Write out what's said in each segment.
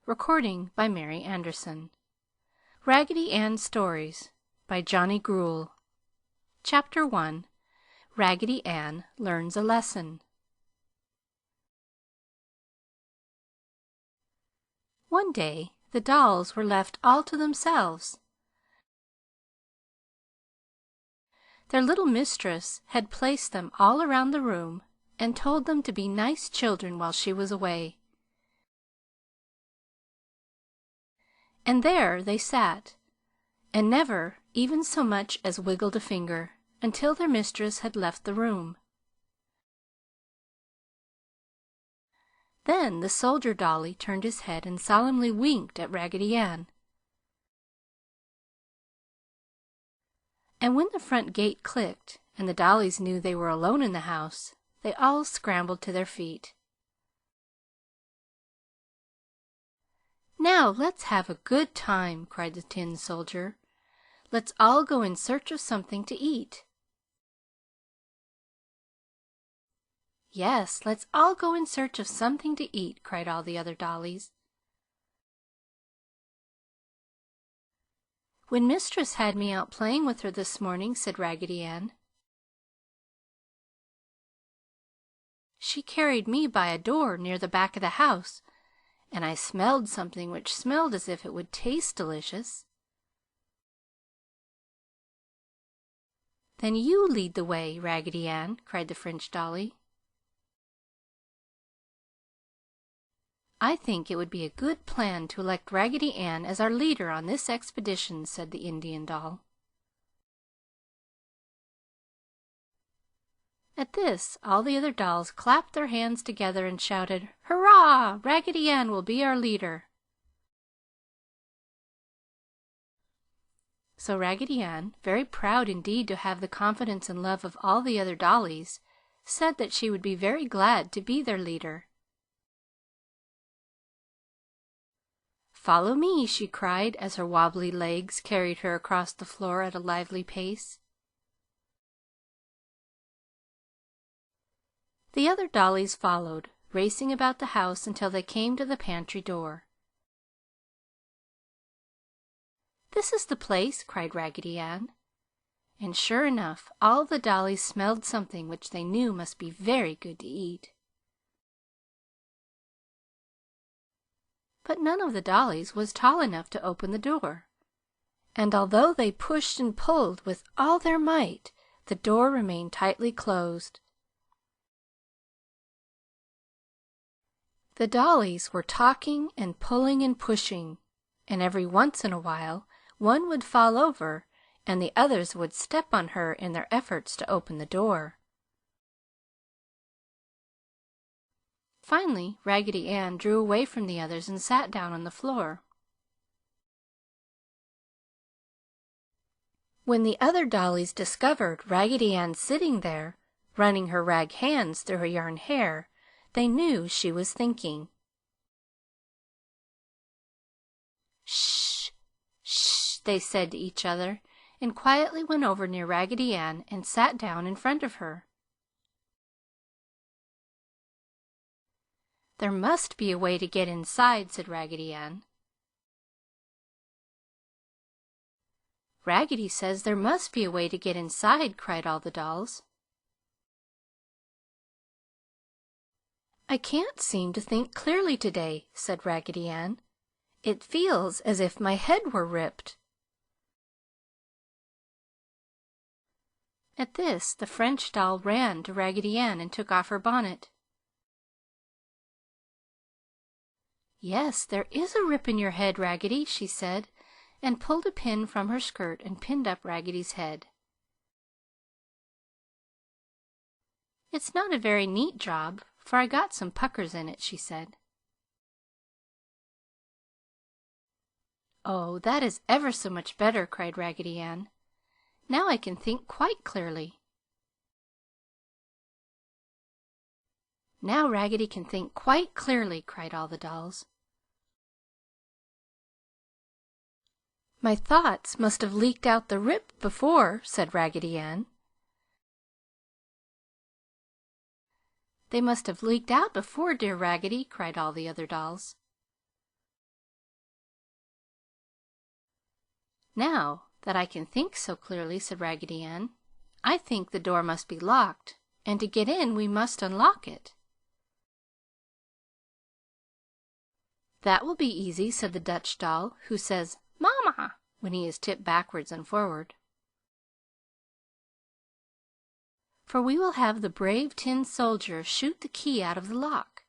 Recording by Mary Anderson. Raggedy Ann Stories by Johnny Gruelle. Chapter 1. Raggedy Ann Learns a Lesson. One day the dolls were left all to themselves. Their little mistress had placed them all around the room and told them to be nice children while she was away. And there they sat, and never even so much as wiggled a finger, until their mistress had left the room. Then the soldier dolly turned his head and solemnly winked at Raggedy Ann. And when the front gate clicked, and the dollies knew they were alone in the house, they all scrambled to their feet. "Now let's have a good time," cried the tin soldier. "Let's all go in search of something to eat." "Yes, let's all go in search of something to eat," cried all the other dollies. "When Mistress had me out playing with her this morning," said Raggedy Ann, "she carried me by a door near the back of the house, and I smelled something which smelled as if it would taste delicious." "Then you lead the way, Raggedy Ann," cried the French dolly. "I think it would be a good plan to elect Raggedy Ann as our leader on this expedition," said the Indian doll. At this, all the other dolls clapped their hands together and shouted, "Hurrah! Raggedy Ann will be our leader!" So Raggedy Ann, very proud indeed to have the confidence and love of all the other dollies, said that she would be very glad to be their leader. "Follow me!" she cried as her wobbly legs carried her across the floor at a lively pace. The other dollies followed, racing about the house until they came to the pantry door. "This is the place!" cried Raggedy Ann. And sure enough, all the dollies smelled something which they knew must be very good to eat. But none of the dollies was tall enough to open the door, and although they pushed and pulled with all their might, the door remained tightly closed. The dollies were talking and pulling and pushing, and every once in a while one would fall over and the others would step on her in their efforts to open the door. Finally, Raggedy Ann drew away from the others and sat down on the floor. When the other dollies discovered Raggedy Ann sitting there, running her rag hands through her yarn hair, they knew she was thinking. "Shh! Shh!" they said to each other, and quietly went over near Raggedy Ann and sat down in front of her. "There must be a way to get inside," said Raggedy Ann. "Raggedy says there must be a way to get inside," cried all the dolls. "I can't seem to think clearly today," said Raggedy Ann. "It feels as if my head were ripped." At this, the French doll ran to Raggedy Ann and took off her bonnet. "Yes, there is a rip in your head, Raggedy," she said, and pulled a pin from her skirt and pinned up Raggedy's head. "It's not a very neat job, for I got some puckers in it," she said. "Oh, that is ever so much better," cried Raggedy Ann. "Now I can think quite clearly." "Now Raggedy can think quite clearly," cried all the dolls. "My thoughts must have leaked out the rip before," said Raggedy Ann. "They must have leaked out before, dear Raggedy," cried all the other dolls. "Now that I can think so clearly," said Raggedy Ann, "I think the door must be locked, and to get in we must unlock it." "That will be easy," said the Dutch doll, who says "Mama" when he is tipped backwards and forward. "For we will have the brave tin soldier shoot the key out of the lock."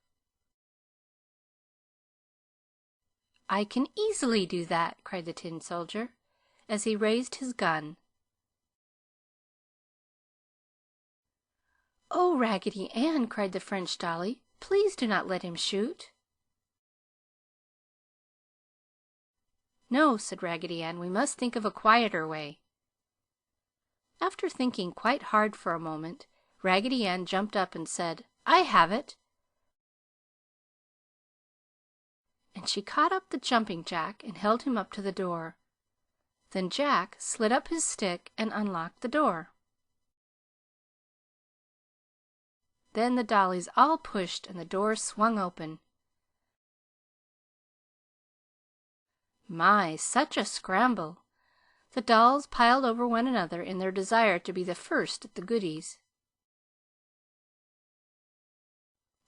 "I can easily do that," cried the tin soldier, as he raised his gun. "Oh, Raggedy Ann," cried the French dolly, "please do not let him shoot." "No," said Raggedy Ann, "we must think of a quieter way." After thinking quite hard for a moment, Raggedy Ann jumped up and said, "I have it!" And she caught up the jumping jack and held him up to the door. Then Jack slid up his stick and unlocked the door. Then the dollies all pushed and the door swung open. My, such a scramble! The dolls piled over one another in their desire to be the first at the goodies.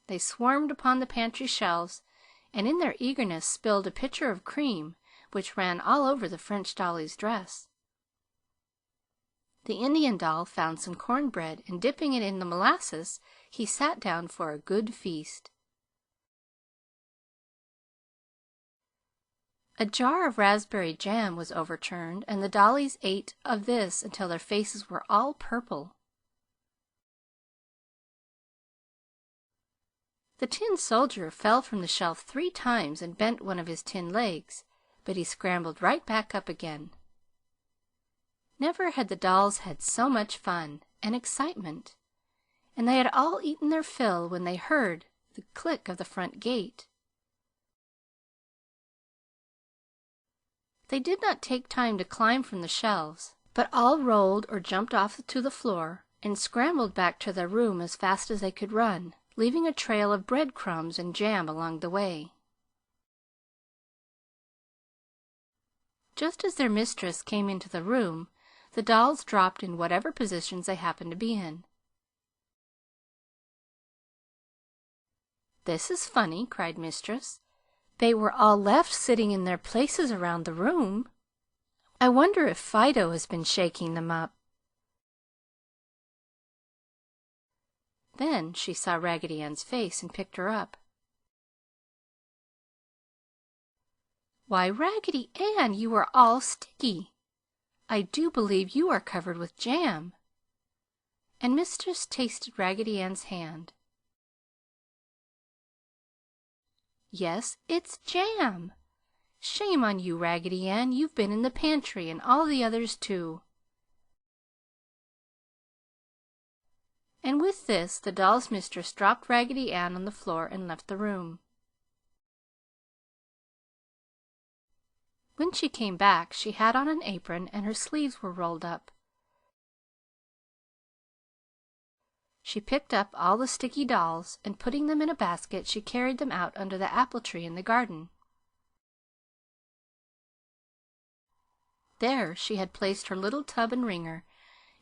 They swarmed upon the pantry shelves, and in their eagerness spilled a pitcher of cream, which ran all over the French dolly's dress. The Indian doll found some cornbread, and dipping it in the molasses, he sat down for a good feast. A jar of raspberry jam was overturned, and the dollies ate of this until their faces were all purple. The tin soldier fell from the shelf 3 times and bent one of his tin legs, but he scrambled right back up again. Never had the dolls had so much fun and excitement, and they had all eaten their fill when they heard the click of the front gate. They did not take time to climb from the shelves, but all rolled or jumped off to the floor and scrambled back to their room as fast as they could run, leaving a trail of breadcrumbs and jam along the way. Just as their mistress came into the room, the dolls dropped in whatever positions they happened to be in. "This is funny!" cried Mistress. "They were all left sitting in their places around the room. I wonder if Fido has been shaking them up." Then she saw Raggedy Ann's face and picked her up. "Why, Raggedy Ann, you are all sticky! I do believe you are covered with jam!" And Mistress tasted Raggedy Ann's hand. "Yes, it's jam! Shame on you, Raggedy Ann! You've been in the pantry, and all the others too." And with this the doll's mistress dropped Raggedy Ann on the floor and left the room. When she came back, she had on an apron and her sleeves were rolled up. She picked up all the sticky dolls, and putting them in a basket, she carried them out under the apple tree in the garden. There she had placed her little tub and wringer,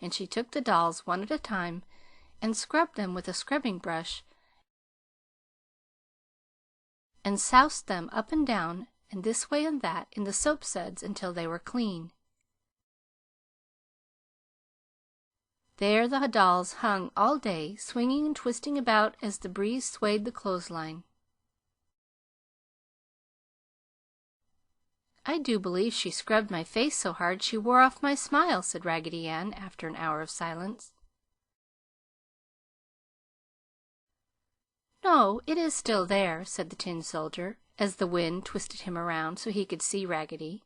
and she took the dolls one at a time and scrubbed them with a scrubbing brush and soused them up and down and this way and that in the soap suds until they were clean. There the dolls hung all day, swinging and twisting about as the breeze swayed the clothesline. "I do believe she scrubbed my face so hard she wore off my smile," said Raggedy Ann after an hour of silence. "No, it is still there," said the tin soldier, as the wind twisted him around so he could see Raggedy.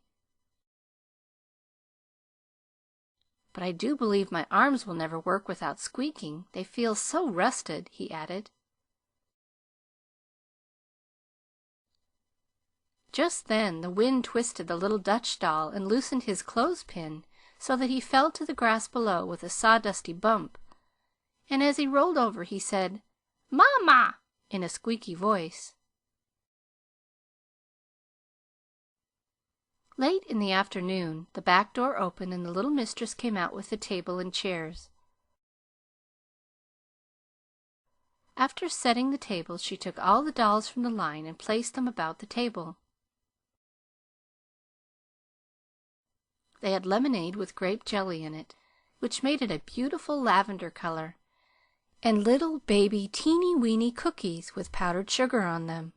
"But I do believe my arms will never work without squeaking. They feel so rusted," he added. Just then the wind twisted the little Dutch doll and loosened his clothespin so that he fell to the grass below with a sawdusty bump, and as he rolled over he said, "Mama!" in a squeaky voice. Late in the afternoon the back door opened and the little mistress came out with the table and chairs. After setting the table, she took all the dolls from the line and placed them about the table. They had lemonade with grape jelly in it, which made it a beautiful lavender color, and little baby teeny-weeny cookies with powdered sugar on them.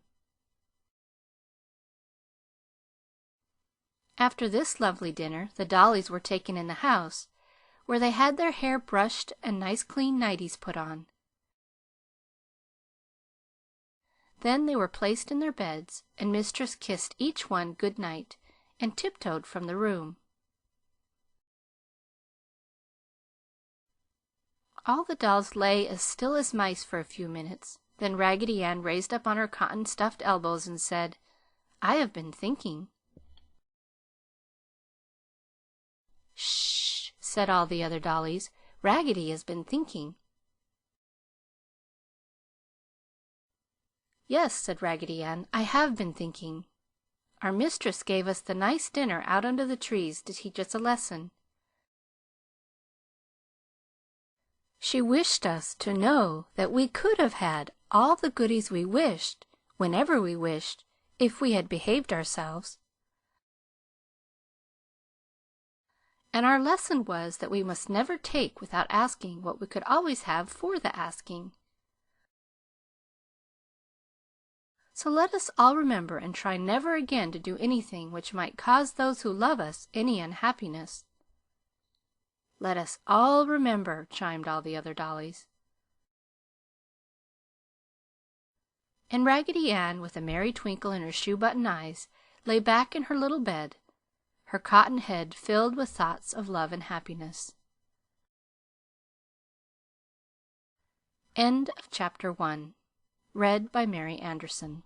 After this lovely dinner, the dollies were taken in the house, where they had their hair brushed and nice clean nighties put on. Then they were placed in their beds, and Mistress kissed each one good night and tiptoed from the room. All the dolls lay as still as mice for a few minutes. Then Raggedy Ann raised up on her cotton-stuffed elbows and said, "I have been thinking." "Shh!" said all the other dollies. "Raggedy has been thinking." "Yes," said Raggedy Ann, "I have been thinking. Our mistress gave us the nice dinner out under the trees to teach us a lesson. She wished us to know that we could have had all the goodies we wished, whenever we wished, if we had behaved ourselves. And our lesson was that we must never take without asking what we could always have for the asking. So let us all remember and try never again to do anything which might cause those who love us any unhappiness." "Let us all remember," chimed all the other dollies. And Raggedy Ann, with a merry twinkle in her shoe-button eyes, lay back in her little bed, her cotton head filled with thoughts of love and happiness. End of Chapter 1. Read by Mary Anderson.